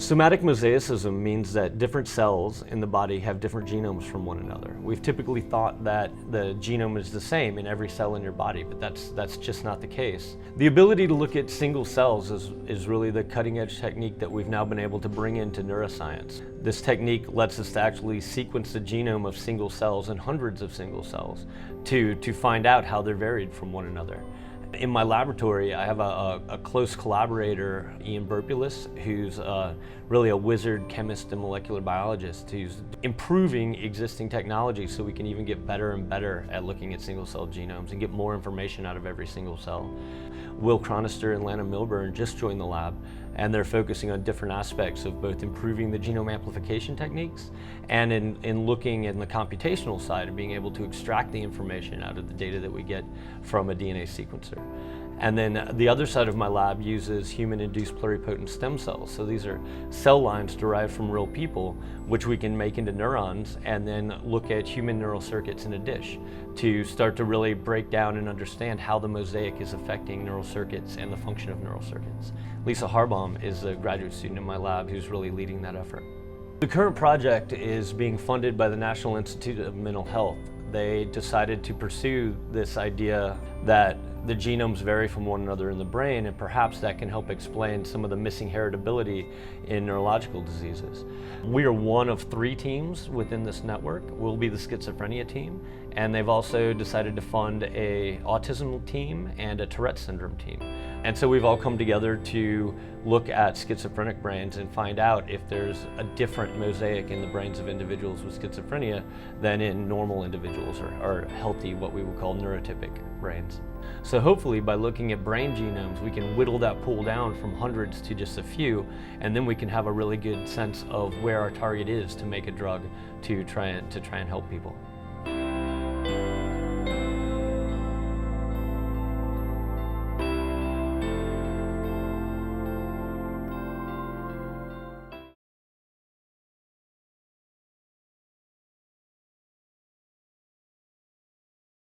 Somatic mosaicism means that different cells in the body have different genomes from one another. We've typically thought that the genome is the same in every cell in your body, but that's just not the case. The ability to look at single cells is really the cutting edge technique that we've now been able to bring into neuroscience. This technique lets us to actually sequence the genome of single cells and hundreds of single cells to find out how they're varied from one another. In my laboratory, I have a close collaborator, Ian Burpulis, who's really a wizard chemist and molecular biologist who's improving existing technology so we can even get better and better at looking at single-cell genomes and get more information out of every single cell. Will Chronister and Lana Milburn just joined the lab, and they're focusing on different aspects of both improving the genome amplification techniques and in looking in the computational side of being able to extract the information out of the data that we get from a DNA sequencer. And then the other side of my lab uses human-induced pluripotent stem cells. So these are cell lines derived from real people, which we can make into neurons and then look at human neural circuits in a dish to start to really break down and understand how the mosaic is affecting neural circuits and the function of neural circuits. Lisa Harbaum is a graduate student in my lab who's really leading that effort. The current project is being funded by the National Institute of Mental Health. They decided to pursue this idea that the genomes vary from one another in the brain, and perhaps that can help explain some of the missing heritability in neurological diseases. We are one of 3 teams within this network. We'll be the schizophrenia team, and they've also decided to fund a autism team and a Tourette syndrome team. And so we've all come together to look at schizophrenic brains and find out if there's a different mosaic in the brains of individuals with schizophrenia than in normal individuals or healthy, what we would call neurotypic brains. So hopefully by looking at brain genomes, we can whittle that pool down from hundreds to just a few, and then we can have a really good sense of where our target is to make a drug to try and help people.